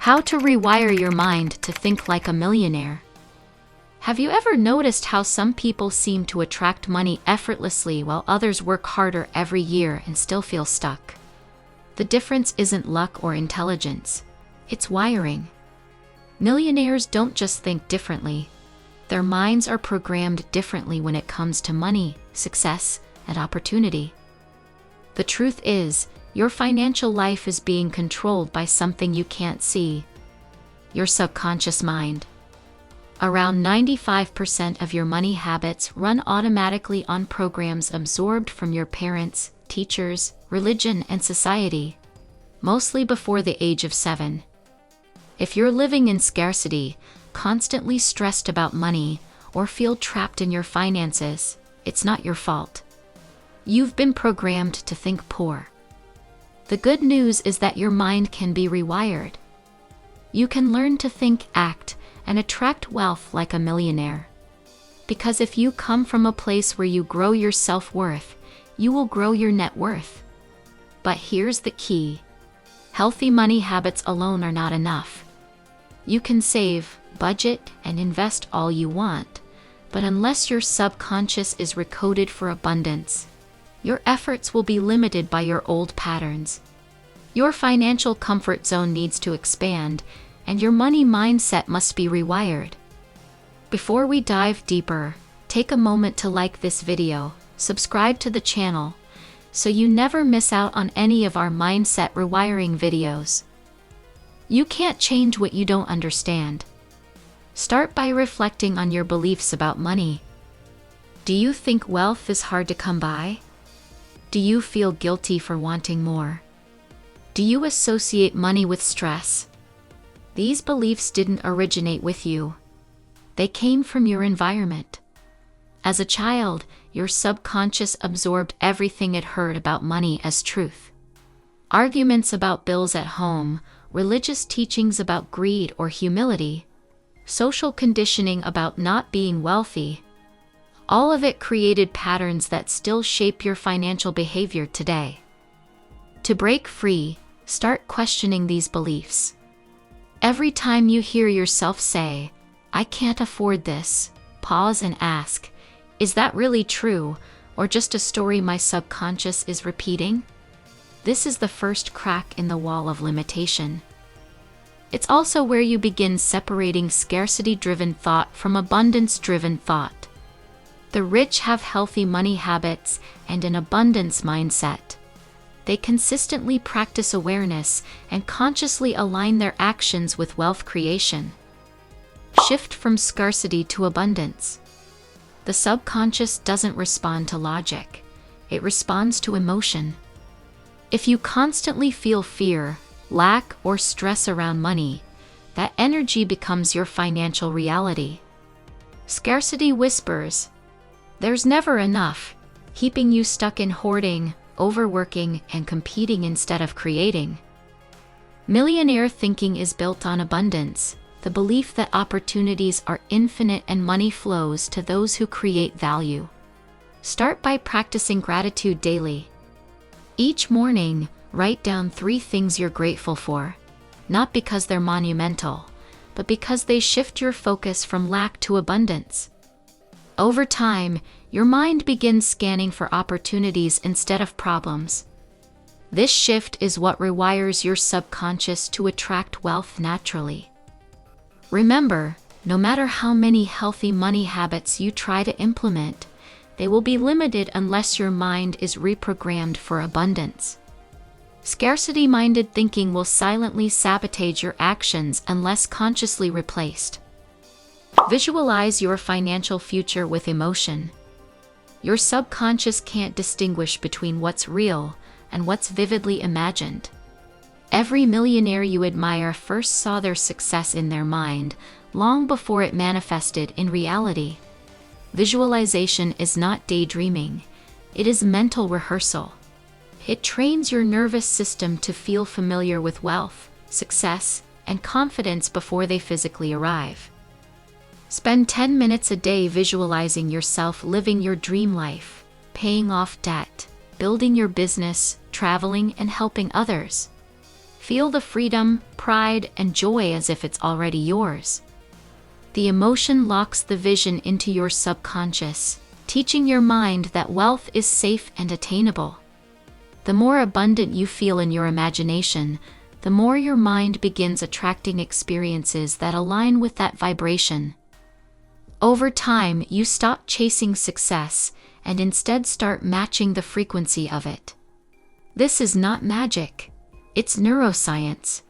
How to rewire your mind to think like a millionaire. Have you ever noticed how some people seem to attract money effortlessly while others work harder every year and still feel stuck? The difference isn't luck or intelligence, it's wiring. Millionaires don't just think differently. Their minds are programmed differently when it comes to money, success, and opportunity. The truth is, your financial life is being controlled by something you can't see: your subconscious mind. Around 95% of your money habits run automatically on programs absorbed from your parents, teachers, religion, and society, mostly before the age of 7. If you're living in scarcity, constantly stressed about money, or feel trapped in your finances, it's not your fault. You've been programmed to think poor. The good news is that your mind can be rewired. You can learn to think, act, and attract wealth like a millionaire. Because if you come from a place where you grow your self-worth, you will grow your net worth. But here's the key: healthy money habits alone are not enough. You can save, budget, and invest all you want, but unless your subconscious is recoded for abundance, your efforts will be limited by your old patterns. Your financial comfort zone needs to expand, and your money mindset must be rewired. Before we dive deeper, take a moment to like this video, subscribe to the channel, so you never miss out on any of our mindset rewiring videos. You can't change what you don't understand. Start by reflecting on your beliefs about money. Do you think wealth is hard to come by? Do you feel guilty for wanting more? Do you associate money with stress? These beliefs didn't originate with you. They came from your environment. As a child, your subconscious absorbed everything it heard about money as truth. Arguments about bills at home, religious teachings about greed or humility, social conditioning about not being wealthy. All of it created patterns that still shape your financial behavior today. To break free, start questioning these beliefs. Every time you hear yourself say, "I can't afford this," pause and ask, is that really true, or just a story my subconscious is repeating? This is the first crack in the wall of limitation. It's also where you begin separating scarcity-driven thought from abundance-driven thought. The rich have healthy money habits and an abundance mindset. They consistently practice awareness and consciously align their actions with wealth creation. Shift from scarcity to abundance. The subconscious doesn't respond to logic. It responds to emotion. If you constantly feel fear, lack, or stress around money, that energy becomes your financial reality. Scarcity whispers, "There's never enough," keeping you stuck in hoarding, overworking, and competing instead of creating. Millionaire thinking is built on abundance, the belief that opportunities are infinite and money flows to those who create value. Start by practicing gratitude daily. Each morning, write down 3 things you're grateful for, not because they're monumental, but because they shift your focus from lack to abundance. Over time, your mind begins scanning for opportunities instead of problems. This shift is what rewires your subconscious to attract wealth naturally. Remember, no matter how many healthy money habits you try to implement, they will be limited unless your mind is reprogrammed for abundance. Scarcity-minded thinking will silently sabotage your actions unless consciously replaced. Visualize your financial future with emotion. Your subconscious can't distinguish between what's real and what's vividly imagined. Every millionaire you admire first saw their success in their mind, long before it manifested in reality. Visualization is not daydreaming, it is mental rehearsal. It trains your nervous system to feel familiar with wealth, success, and confidence before they physically arrive. Spend 10 minutes a day visualizing yourself living your dream life, paying off debt, building your business, traveling, and helping others. Feel the freedom, pride, and joy as if it's already yours. The emotion locks the vision into your subconscious, teaching your mind that wealth is safe and attainable. The more abundant you feel in your imagination, the more your mind begins attracting experiences that align with that vibration. Over time, you stop chasing success and instead start matching the frequency of it. This is not magic. It's neuroscience.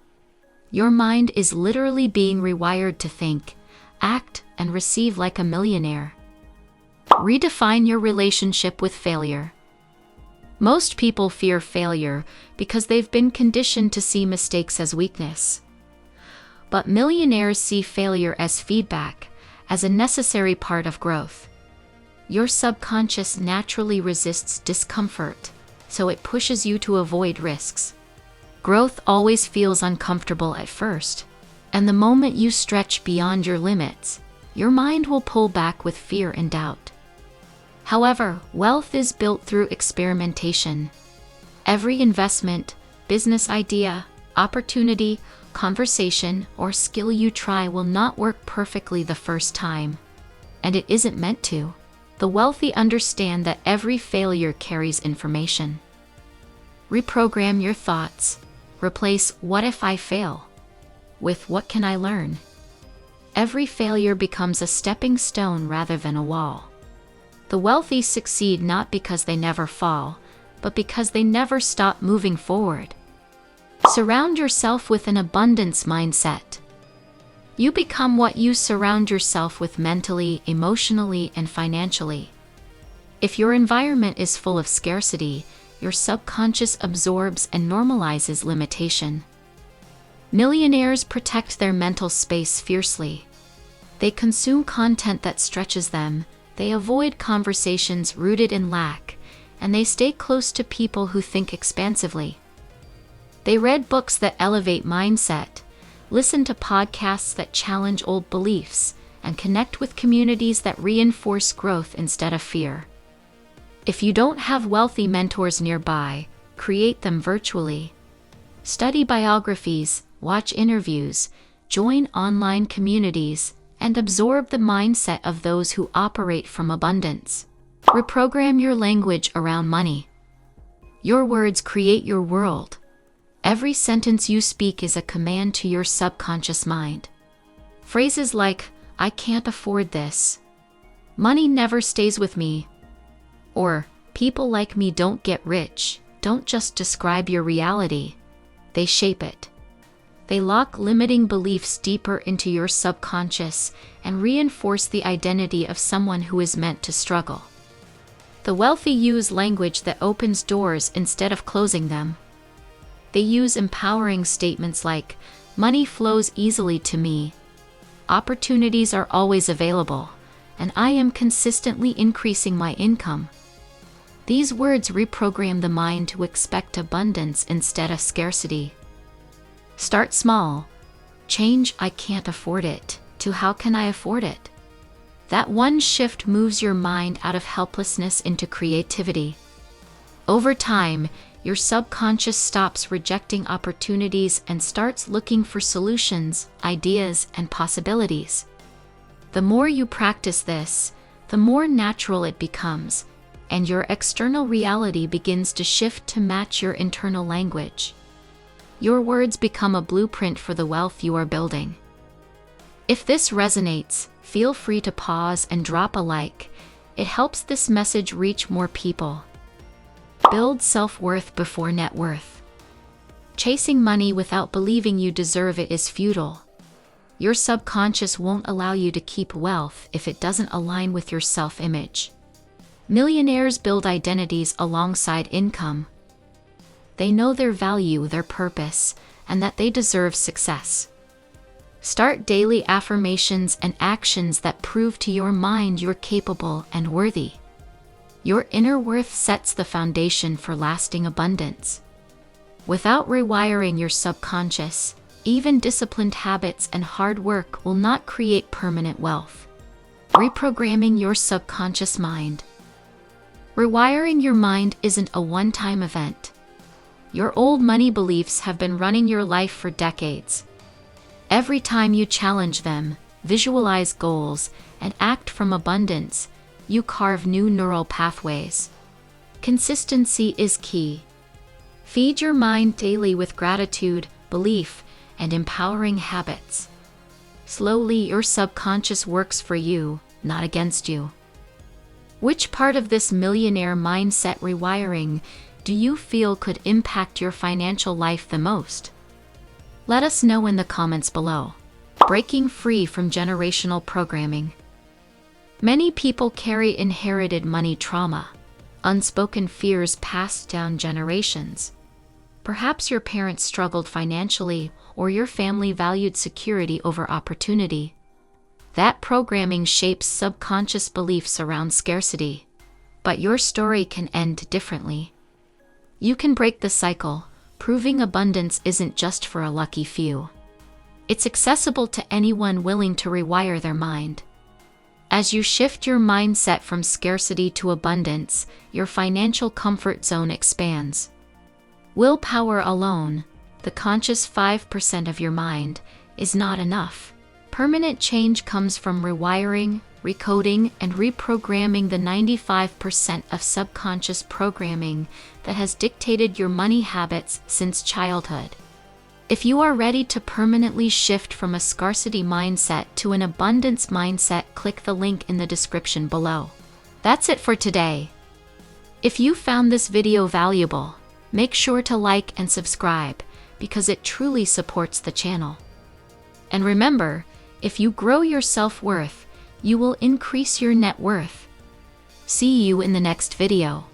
Your mind is literally being rewired to think, act, and receive like a millionaire. Redefine your relationship with failure. Most people fear failure because they've been conditioned to see mistakes as weakness. But millionaires see failure as feedback, as a necessary part of growth. Your subconscious naturally resists discomfort, so it pushes you to avoid risks. Growth always feels uncomfortable at first, and the moment you stretch beyond your limits, your mind will pull back with fear and doubt. However, wealth is built through experimentation. Every investment, business idea, opportunity, conversation, or skill you try will not work perfectly the first time. And it isn't meant to. The wealthy understand that every failure carries information. Reprogram your thoughts. Replace "what if I fail" with "what can I learn?" Every failure becomes a stepping stone rather than a wall. The wealthy succeed not because they never fall, but because they never stop moving forward. Surround yourself with an abundance mindset. You become what you surround yourself with mentally, emotionally, and financially. If your environment is full of scarcity, your subconscious absorbs and normalizes limitation. Millionaires protect their mental space fiercely. They consume content that stretches them, they avoid conversations rooted in lack, and they stay close to people who think expansively. They read books that elevate mindset, listen to podcasts that challenge old beliefs, and connect with communities that reinforce growth instead of fear. If you don't have wealthy mentors nearby, create them virtually. Study biographies, watch interviews, join online communities, and absorb the mindset of those who operate from abundance. Reprogram your language around money. Your words create your world. Every sentence you speak is a command to your subconscious mind. Phrases like, "I can't afford this," "money never stays with me," or "people like me don't get rich," don't just describe your reality, they shape it. They lock limiting beliefs deeper into your subconscious and reinforce the identity of someone who is meant to struggle. The wealthy use language that opens doors instead of closing them. They use empowering statements like, "Money flows easily to me," "Opportunities are always available," and "I am consistently increasing my income." These words reprogram the mind to expect abundance instead of scarcity. Start small. Change "I can't afford it" to "how can I afford it?" That one shift moves your mind out of helplessness into creativity. Over time, your subconscious stops rejecting opportunities and starts looking for solutions, ideas, and possibilities. The more you practice this, the more natural it becomes, and your external reality begins to shift to match your internal language. Your words become a blueprint for the wealth you are building. If this resonates, feel free to pause and drop a like. It helps this message reach more people. Build self-worth before net worth. Chasing money without believing you deserve it is futile. Your subconscious won't allow you to keep wealth if it doesn't align with your self-image. Millionaires build identities alongside income. They know their value, their purpose, and that they deserve success. Start daily affirmations and actions that prove to your mind you're capable and worthy. Your inner worth sets the foundation for lasting abundance. Without rewiring your subconscious, even disciplined habits and hard work will not create permanent wealth. Reprogramming your subconscious mind. Rewiring your mind isn't a one-time event. Your old money beliefs have been running your life for decades. Every time you challenge them, visualize goals, and act from abundance, you carve new neural pathways. Consistency is key. Feed your mind daily with gratitude, belief, and empowering habits. Slowly, your subconscious works for you, not against you. Which part of this millionaire mindset rewiring do you feel could impact your financial life the most? Let us know in the comments below. Breaking free from generational programming. Many people carry inherited money trauma, unspoken fears passed down generations. Perhaps your parents struggled financially, or your family valued security over opportunity. That programming shapes subconscious beliefs around scarcity. But your story can end differently. You can break the cycle, proving abundance isn't just for a lucky few. It's accessible to anyone willing to rewire their mind. As you shift your mindset from scarcity to abundance, your financial comfort zone expands. Willpower alone, the conscious 5% of your mind, is not enough. Permanent change comes from rewiring, recoding, and reprogramming the 95% of subconscious programming that has dictated your money habits since childhood. If you are ready to permanently shift from a scarcity mindset to an abundance mindset, click the link in the description below. That's it for today. If you found this video valuable, make sure to like and subscribe, because it truly supports the channel. And remember, if you grow your self-worth, you will increase your net worth. See you in the next video.